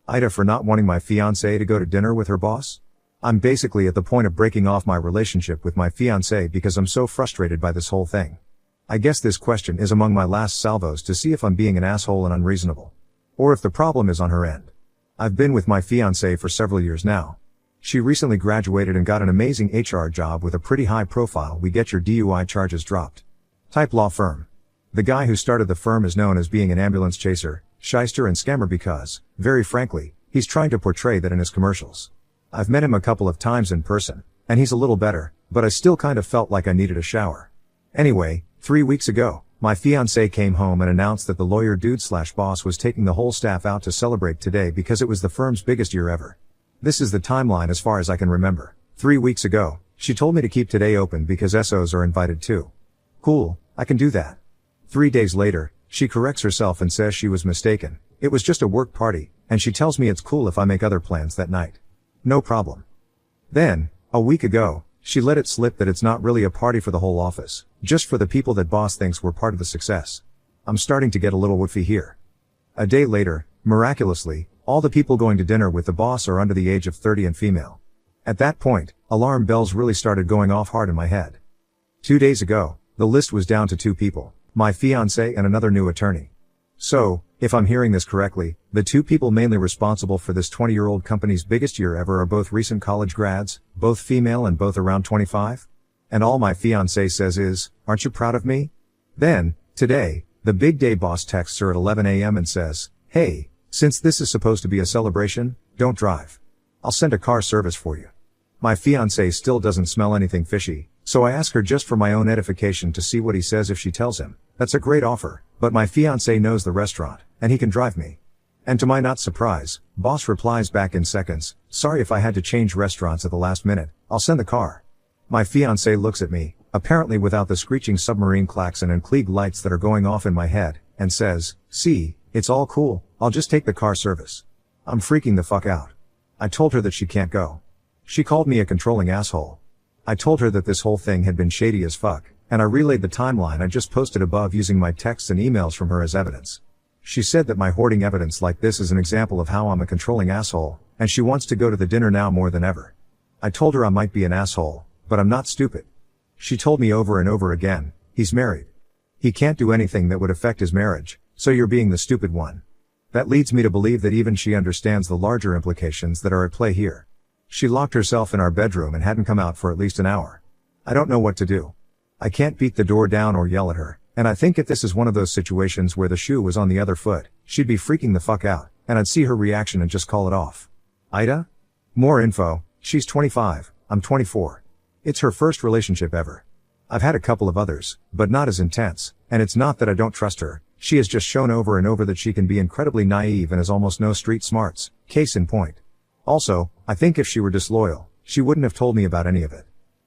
Ida for not wanting my fiancée to go to dinner with her boss? I'm basically at the point of breaking off my relationship with my fiancée because I'm so frustrated by this whole thing. I guess this question is among my last salvos to see if I'm being an asshole and unreasonable. Or if the problem is on her end. I've been with my fiancée for several years now. She recently graduated and got an amazing HR job with a pretty high profile we get your DUI charges dropped type law firm. The guy who started the firm is known as being an ambulance chaser, shyster and scammer because, very frankly, he's trying to portray that in his commercials. I've met him a couple of times in person, and he's a little better, but I still kind of felt like I needed a shower. Anyway, 3 weeks ago, my fiancée came home and announced that the lawyer dude/boss was taking the whole staff out to celebrate today because it was the firm's biggest year ever. This is the timeline as far as I can remember. 3 weeks ago, she told me to keep today open because SOs are invited too. Cool, I can do that. 3 days later, she corrects herself and says she was mistaken. It was just a work party, and she tells me it's cool if I make other plans that night. No problem. Then, a week ago, she let it slip that it's not really a party for the whole office, just for the people that boss thinks were part of the success. I'm starting to get a little woofy here. A day later, miraculously, all the people going to dinner with the boss are under the age of 30 and female. At that point, alarm bells really started going off hard in my head. 2 days ago, the list was down to 2 people, my fiancé and another new attorney. So, if I'm hearing this correctly, the 2 people mainly responsible for this 20-year-old company's biggest year ever are both recent college grads, both female and both around 25? And all my fiancé says is, "Aren't you proud of me?" Then, today, the big day boss texts her at 11 a.m. and says, "Hey, since this is supposed to be a celebration, don't drive. I'll send a car service for you." My fiancé still doesn't smell anything fishy, so I ask her just for my own edification to see what he says if she tells him. That's a great offer, but my fiancé knows the restaurant, and he can drive me. And to my not surprise, boss replies back in seconds, "Sorry if I had to change restaurants at the last minute, I'll send the car." My fiancé looks at me, apparently without the screeching submarine klaxon and Klieg lights that are going off in my head, and says, "See, it's all cool, I'll just take the car service." I'm freaking the fuck out. I told her that she can't go. She called me a controlling asshole. I told her that this whole thing had been shady as fuck, and I relayed the timeline I just posted above using my texts and emails from her as evidence. She said that my hoarding evidence like this is an example of how I'm a controlling asshole, and she wants to go to the dinner now more than ever. I told her I might be an asshole, but I'm not stupid. She told me over and over again, he's married. He can't do anything that would affect his marriage, so you're being the stupid one. That leads me to believe that even she understands the larger implications that are at play here. She locked herself in our bedroom and hadn't come out for at least an hour. I don't know what to do. I can't beat the door down or yell at her, and I think if this is one of those situations where the shoe was on the other foot, she'd be freaking the fuck out, and I'd see her reaction and just call it off. Ida? More info, she's 25, I'm 24. It's her first relationship ever. I've had a couple of others, but not as intense, and it's not that I don't trust her, she has just shown over and over that she can be incredibly naive and has almost no street smarts, case in point. Also, I think if she were disloyal, she wouldn't have told me about any of it.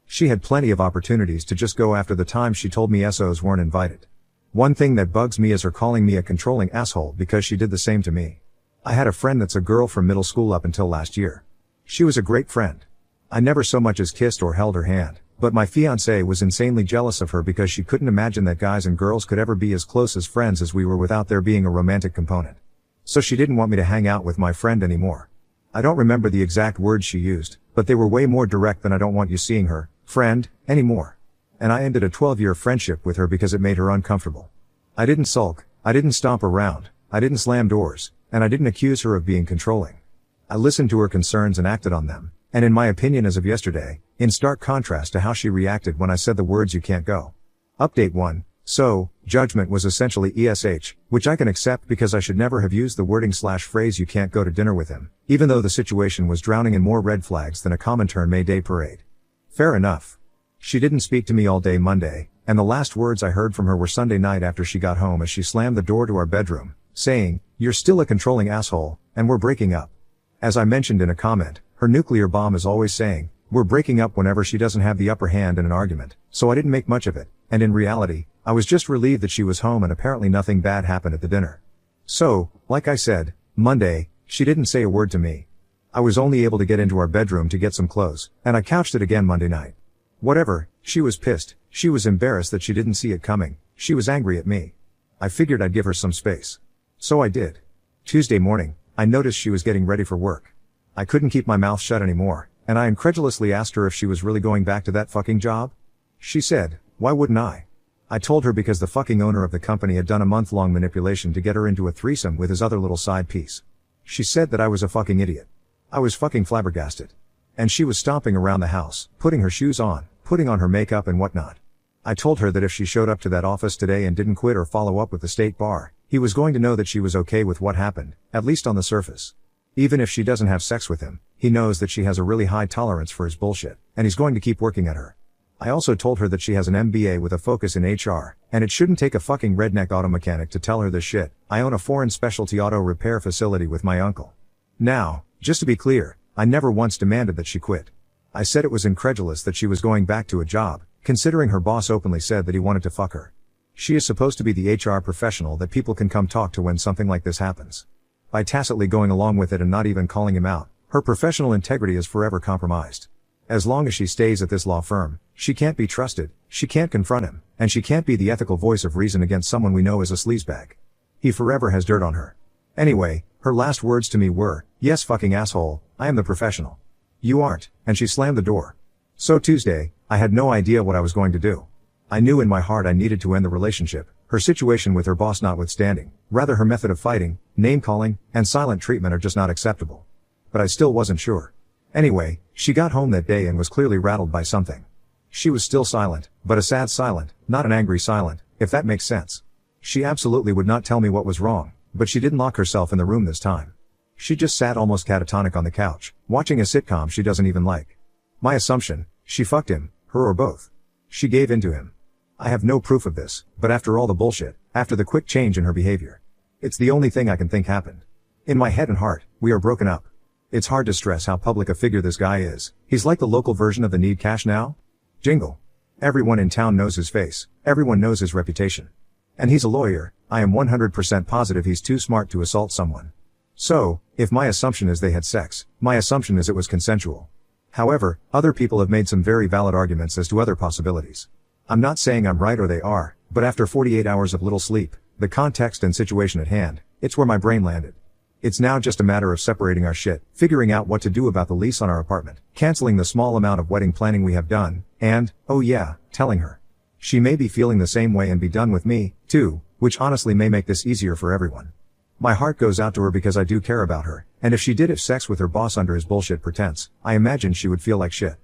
She had plenty of opportunities to just go after the time she told me SOs weren't invited. One thing that bugs me is her calling me a controlling asshole because she did the same to me. I had a friend that's a girl from middle school up until last year. She was a great friend. I never so much as kissed or held her hand, but my fiancé was insanely jealous of her because she couldn't imagine that guys and girls could ever be as close as friends as we were without there being a romantic component. So she didn't want me to hang out with my friend anymore. I don't remember the exact words she used, but they were way more direct than "I don't want you seeing her, friend, anymore." And I ended a 12-year friendship with her because it made her uncomfortable. I didn't sulk, I didn't stomp around, I didn't slam doors, and I didn't accuse her of being controlling. I listened to her concerns and acted on them, and in my opinion as of yesterday, in stark contrast to how she reacted when I said the words "you can't go." Update 1. So, judgment was essentially ESH, which I can accept because I should never have used the wording/phrase "you can't go to dinner with him," even though the situation was drowning in more red flags than a Comintern May Day parade. Fair enough. She didn't speak to me all day Monday, and the last words I heard from her were Sunday night after she got home as she slammed the door to our bedroom, saying, "You're still a controlling asshole, and we're breaking up." As I mentioned in a comment, her nuclear bomb is always saying, "We're breaking up" whenever she doesn't have the upper hand in an argument, so I didn't make much of it, and in reality, I was just relieved that she was home and apparently nothing bad happened at the dinner. So, like I said, Monday, she didn't say a word to me. I was only able to get into our bedroom to get some clothes, and I couched it again Monday night. Whatever, she was pissed, she was embarrassed that she didn't see it coming, she was angry at me. I figured I'd give her some space. So I did. Tuesday morning, I noticed she was getting ready for work. I couldn't keep my mouth shut anymore, and I incredulously asked her if she was really going back to that fucking job. She said, why wouldn't I? I told her because the fucking owner of the company had done a month-long manipulation to get her into a threesome with his other little side piece. She said that I was a fucking idiot. I was fucking flabbergasted. And she was stomping around the house, putting her shoes on, putting on her makeup and whatnot. I told her that if she showed up to that office today and didn't quit or follow up with the state bar, he was going to know that she was okay with what happened, at least on the surface. Even if she doesn't have sex with him, he knows that she has a really high tolerance for his bullshit, and he's going to keep working at her. I also told her that she has an MBA with a focus in HR, and it shouldn't take a fucking redneck auto mechanic to tell her this shit. I own a foreign specialty auto repair facility with my uncle. Now, just to be clear, I never once demanded that she quit. I said it was incredulous that she was going back to a job, considering her boss openly said that he wanted to fuck her. She is supposed to be the HR professional that people can come talk to when something like this happens. By tacitly going along with it and not even calling him out, her professional integrity is forever compromised. As long as she stays at this law firm, she can't be trusted, she can't confront him, and she can't be the ethical voice of reason against someone we know is a sleazebag. He forever has dirt on her. Anyway, her last words to me were, yes fucking asshole, I am the professional. You aren't, and she slammed the door. So Tuesday, I had no idea what I was going to do. I knew in my heart I needed to end the relationship, her situation with her boss notwithstanding. Rather, her method of fighting, name-calling, and silent treatment are just not acceptable. But I still wasn't sure. Anyway, she got home that day and was clearly rattled by something. She was still silent, but a sad silent, not an angry silent, if that makes sense. She absolutely would not tell me what was wrong, but she didn't lock herself in the room this time. She just sat almost catatonic on the couch, watching a sitcom she doesn't even like. My assumption, she fucked him, her or both. She gave in to him. I have no proof of this, but after all the bullshit, after the quick change in her behavior, it's the only thing I can think happened. In my head and heart, we are broken up. It's hard to stress how public a figure this guy is. He's like the local version of the Need Cash Now? Jingle. Everyone in town knows his face, everyone knows his reputation. And he's a lawyer. I am 100% positive he's too smart to assault someone. So, if my assumption is they had sex, my assumption is it was consensual. However, other people have made some very valid arguments as to other possibilities. I'm not saying I'm right or they are, but after 48 hours of little sleep, the context and situation at hand, it's where my brain landed. It's now just a matter of separating our shit, figuring out what to do about the lease on our apartment, canceling the small amount of wedding planning we have done, and, oh yeah, telling her. She may be feeling the same way and be done with me, too, which honestly may make this easier for everyone. My heart goes out to her because I do care about her, and if she did have sex with her boss under his bullshit pretense, I imagine she would feel like shit.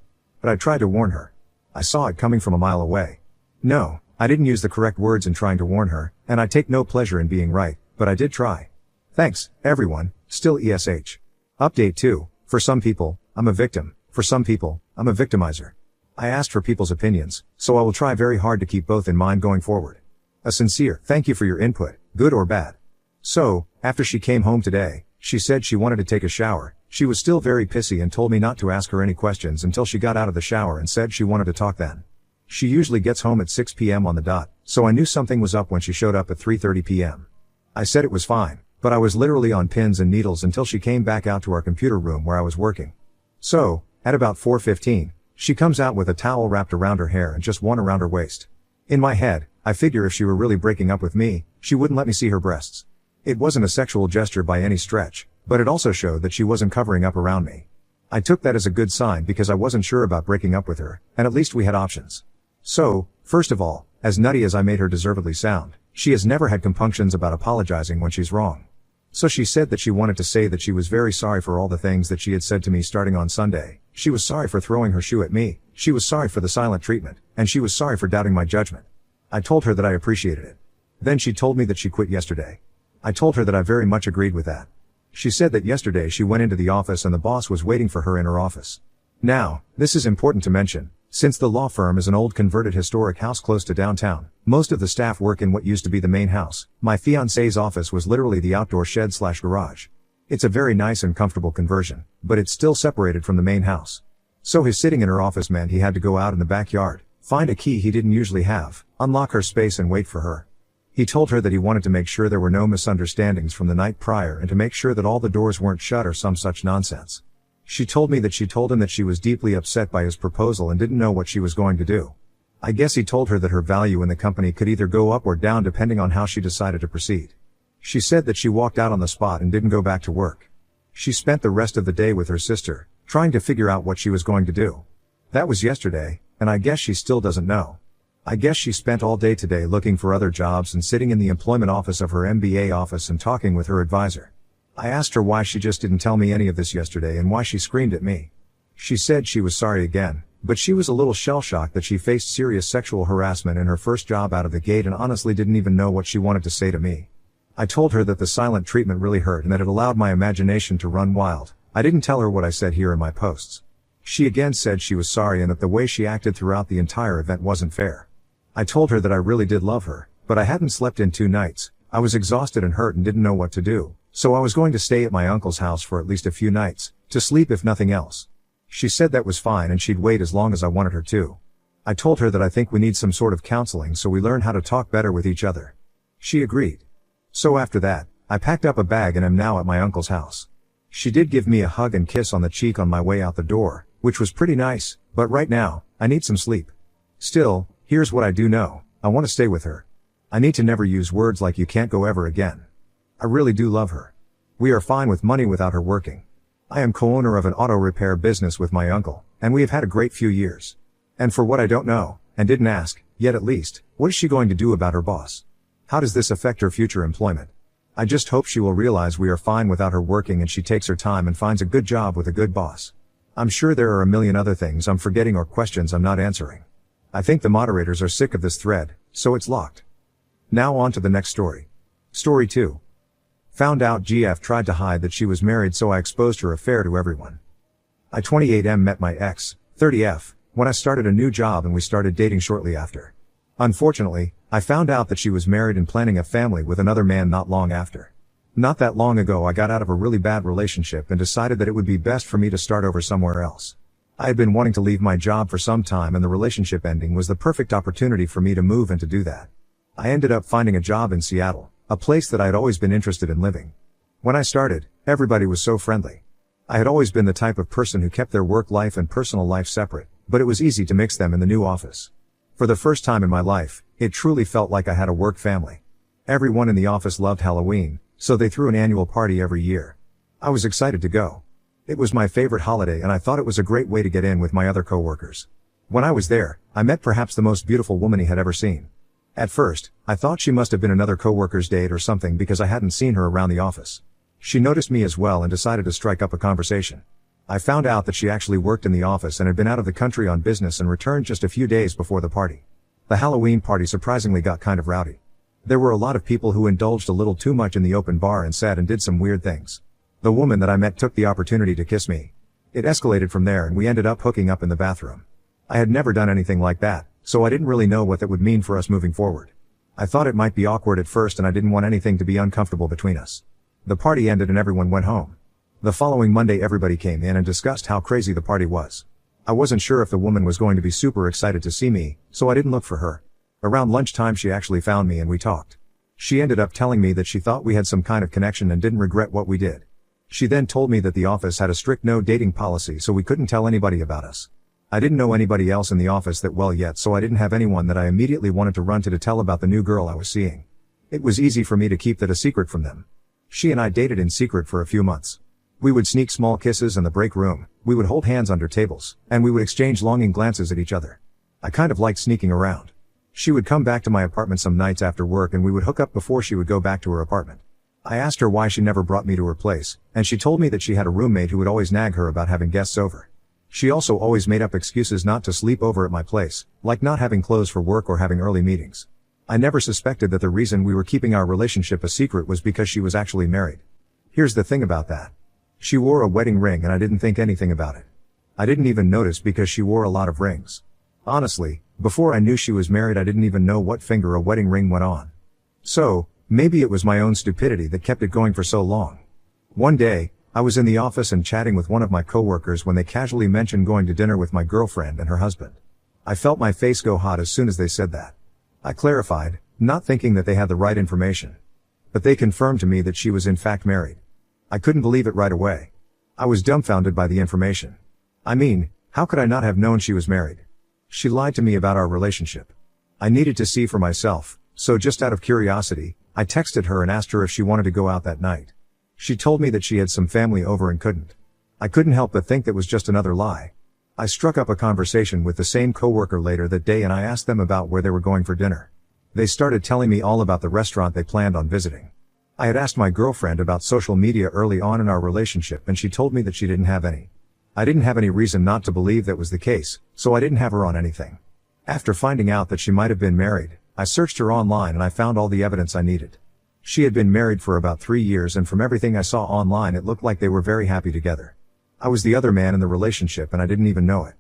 But I tried to warn her. I saw it coming from a mile away. No, I didn't use the correct words in trying to warn her, and I take no pleasure in being right, but I did try. Thanks, everyone, still ESH. Update 2, for some people, I'm a victim, for some people, I'm a victimizer. I asked for people's opinions, so I will try very hard to keep both in mind going forward. A sincere thank you for your input, good or bad. So, after she came home today, she said she wanted to take a shower. She was still very pissy and told me not to ask her any questions until she got out of the shower and said she wanted to talk then. She usually gets home at 6 p.m. on the dot, so I knew something was up when she showed up at 3:30 p.m. I said it was fine, but I was literally on pins and needles until she came back out to our computer room where I was working. So, at about 4:15, she comes out with a towel wrapped around her hair and just one around her waist. In my head, I figure if she were really breaking up with me, she wouldn't let me see her breasts. It wasn't a sexual gesture by any stretch, but it also showed that she wasn't covering up around me. I took that as a good sign because I wasn't sure about breaking up with her, and at least we had options. So, first of all, as nutty as I made her deservedly sound, she has never had compunctions about apologizing when she's wrong. So she said that she wanted to say that she was very sorry for all the things that she had said to me starting on Sunday. She was sorry for throwing her shoe at me, she was sorry for the silent treatment, and she was sorry for doubting my judgment. I told her that I appreciated it. Then she told me that she quit yesterday. I told her that I very much agreed with that. She said that yesterday she went into the office and the boss was waiting for her in her office. Now, this is important to mention. Since the law firm is an old converted historic house close to downtown, most of the staff work in what used to be the main house. My fiancé's office was literally the outdoor shed/garage. It's a very nice and comfortable conversion, but it's still separated from the main house. So his sitting in her office meant he had to go out in the backyard, find a key he didn't usually have, unlock her space and wait for her. He told her that he wanted to make sure there were no misunderstandings from the night prior and to make sure that all the doors weren't shut or some such nonsense. She told me that she told him that she was deeply upset by his proposal and didn't know what she was going to do. I guess he told her that her value in the company could either go up or down depending on how she decided to proceed. She said that she walked out on the spot and didn't go back to work. She spent the rest of the day with her sister, trying to figure out what she was going to do. That was yesterday, and I guess she still doesn't know. I guess she spent all day today looking for other jobs and sitting in the employment office of her MBA office and talking with her advisor. I asked her why she just didn't tell me any of this yesterday and why she screamed at me. She said she was sorry again, but she was a little shell-shocked that she faced serious sexual harassment in her first job out of the gate and honestly didn't even know what she wanted to say to me. I told her that the silent treatment really hurt and that it allowed my imagination to run wild. I didn't tell her what I said here in my posts. She again said she was sorry and that the way she acted throughout the entire event wasn't fair. I told her that I really did love her, but I hadn't slept in 2 nights. I was exhausted and hurt and didn't know what to do, so I was going to stay at my uncle's house for at least a few nights, to sleep if nothing else. She said that was fine and she'd wait as long as I wanted her to. I told her that I think we need some sort of counseling so we learn how to talk better with each other. She agreed. So after that, I packed up a bag and am now at my uncle's house. She did give me a hug and kiss on the cheek on my way out the door, which was pretty nice, but right now, I need some sleep. Still, here's what I do know, I want to stay with her. I need to never use words like you can't go ever again. I really do love her. We are fine with money without her working. I am co-owner of an auto repair business with my uncle, and we have had a great few years. And for what I don't know, and didn't ask, yet at least, what is she going to do about her boss? How does this affect her future employment? I just hope she will realize we are fine without her working and she takes her time and finds a good job with a good boss. I'm sure there are a million other things I'm forgetting or questions I'm not answering. I think the moderators are sick of this thread, so it's locked. Now on to the next story. Story 2. Found out GF tried to hide that she was married, so I exposed her affair to everyone. I 28M met my ex, 30F, when I started a new job and we started dating shortly after. Unfortunately, I found out that she was married and planning a family with another man not long after. Not that long ago I got out of a really bad relationship and decided that it would be best for me to start over somewhere else. I had been wanting to leave my job for some time and the relationship ending was the perfect opportunity for me to move and to do that. I ended up finding a job in Seattle, a place that I had always been interested in living. When I started, everybody was so friendly. I had always been the type of person who kept their work life and personal life separate, but it was easy to mix them in the new office. For the first time in my life, it truly felt like I had a work family. Everyone in the office loved Halloween, so they threw an annual party every year. I was excited to go. It was my favorite holiday and I thought it was a great way to get in with my other coworkers. When I was there, I met perhaps the most beautiful woman he had ever seen. At first, I thought she must have been another coworker's date or something because I hadn't seen her around the office. She noticed me as well and decided to strike up a conversation. I found out that she actually worked in the office and had been out of the country on business and returned just a few days before the party. The Halloween party surprisingly got kind of rowdy. There were a lot of people who indulged a little too much in the open bar and said and did some weird things. The woman that I met took the opportunity to kiss me. It escalated from there and we ended up hooking up in the bathroom. I had never done anything like that, so I didn't really know what that would mean for us moving forward. I thought it might be awkward at first and I didn't want anything to be uncomfortable between us. The party ended and everyone went home. The following Monday everybody came in and discussed how crazy the party was. I wasn't sure if the woman was going to be super excited to see me, so I didn't look for her. Around lunchtime she actually found me and we talked. She ended up telling me that she thought we had some kind of connection and didn't regret what we did. She then told me that the office had a strict no dating policy so we couldn't tell anybody about us. I didn't know anybody else in the office that well yet, so I didn't have anyone that I immediately wanted to run to tell about the new girl I was seeing. It was easy for me to keep that a secret from them. She and I dated in secret for a few months. We would sneak small kisses in the break room, we would hold hands under tables, and we would exchange longing glances at each other. I kind of liked sneaking around. She would come back to my apartment some nights after work and we would hook up before she would go back to her apartment. I asked her why she never brought me to her place, and she told me that she had a roommate who would always nag her about having guests over. She also always made up excuses not to sleep over at my place, like not having clothes for work or having early meetings. I never suspected that the reason we were keeping our relationship a secret was because she was actually married. Here's the thing about that. She wore a wedding ring and I didn't think anything about it. I didn't even notice because she wore a lot of rings. Honestly, before I knew she was married I didn't even know what finger a wedding ring went on. So, maybe it was my own stupidity that kept it going for so long. One day, I was in the office and chatting with one of my coworkers when they casually mentioned going to dinner with my girlfriend and her husband. I felt my face go hot as soon as they said that. I clarified, not thinking that they had the right information. But they confirmed to me that she was in fact married. I couldn't believe it right away. I was dumbfounded by the information. I mean, how could I not have known she was married? She lied to me about our relationship. I needed to see for myself, So just out of curiosity, I texted her and asked her if she wanted to go out that night. She told me that she had some family over and couldn't. I couldn't help but think that was just another lie. I struck up a conversation with the same coworker later that day and I asked them about where they were going for dinner. They started telling me all about the restaurant they planned on visiting. I had asked my girlfriend about social media early on in our relationship and she told me that she didn't have any. I didn't have any reason not to believe that was the case, so I didn't have her on anything. After finding out that she might have been married, I searched her online and I found all the evidence I needed. She had been married for about 3 years and from everything I saw online it looked like they were very happy together. I was the other man in the relationship and I didn't even know it.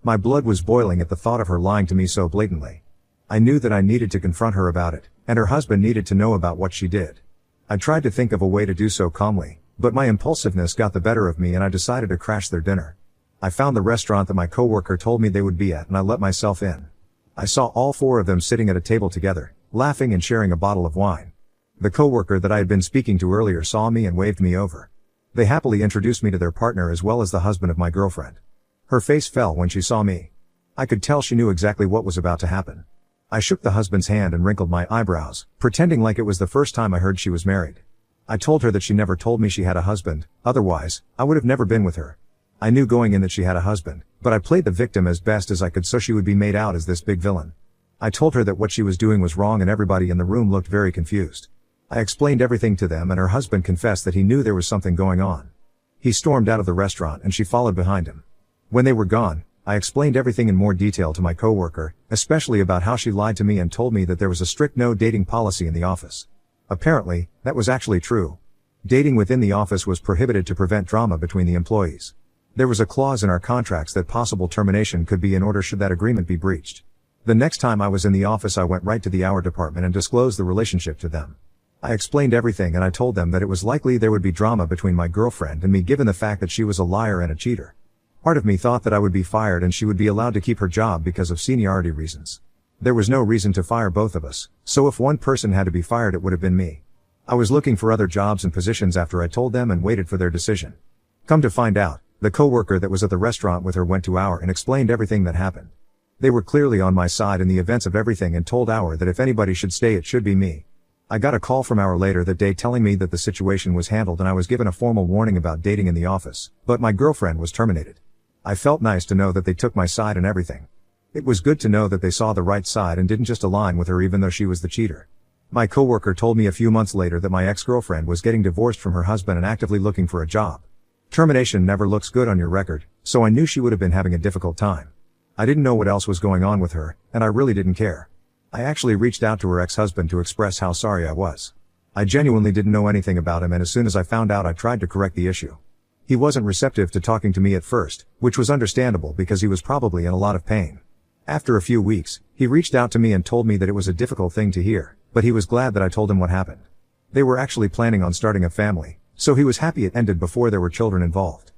My blood was boiling at the thought of her lying to me so blatantly. I knew that I needed to confront her about it, and her husband needed to know about what she did. I tried to think of a way to do so calmly, but my impulsiveness got the better of me and I decided to crash their dinner. I found the restaurant that my coworker told me they would be at and I let myself in. I saw all 4 of them sitting at a table together, laughing and sharing a bottle of wine. The coworker that I had been speaking to earlier saw me and waved me over. They happily introduced me to their partner as well as the husband of my girlfriend. Her face fell when she saw me. I could tell she knew exactly what was about to happen. I shook the husband's hand and wrinkled my eyebrows, pretending like it was the first time I heard she was married. I told her that she never told me she had a husband, otherwise, I would have never been with her. I knew going in that she had a husband, but I played the victim as best as I could so she would be made out as this big villain. I told her that what she was doing was wrong and everybody in the room looked very confused. I explained everything to them and her husband confessed that he knew there was something going on. He stormed out of the restaurant and she followed behind him. When they were gone, I explained everything in more detail to my coworker, especially about how she lied to me and told me that there was a strict no dating policy in the office. Apparently, that was actually true. Dating within the office was prohibited to prevent drama between the employees. There was a clause in our contracts that possible termination could be in order should that agreement be breached. The next time I was in the office I went right to the hour department and disclosed the relationship to them. I explained everything and I told them that it was likely there would be drama between my girlfriend and me given the fact that she was a liar and a cheater. Part of me thought that I would be fired and she would be allowed to keep her job because of seniority reasons. There was no reason to fire both of us, so if one person had to be fired it would have been me. I was looking for other jobs and positions after I told them and waited for their decision. Come to find out, the coworker that was at the restaurant with her went to Our and explained everything that happened. They were clearly on my side in the events of everything and told Our that if anybody should stay it should be me. I got a call from Our later that day telling me that the situation was handled and I was given a formal warning about dating in the office, but my girlfriend was terminated. I felt nice to know that they took my side and everything. It was good to know that they saw the right side and didn't just align with her even though she was the cheater. My coworker told me a few months later that my ex-girlfriend was getting divorced from her husband and actively looking for a job. Termination never looks good on your record, so I knew she would have been having a difficult time. I didn't know what else was going on with her, and I really didn't care. I actually reached out to her ex-husband to express how sorry I was. I genuinely didn't know anything about him and as soon as I found out I tried to correct the issue. He wasn't receptive to talking to me at first, which was understandable because he was probably in a lot of pain. After a few weeks, he reached out to me and told me that it was a difficult thing to hear, but he was glad that I told him what happened. They were actually planning on starting a family, so he was happy it ended before there were children involved.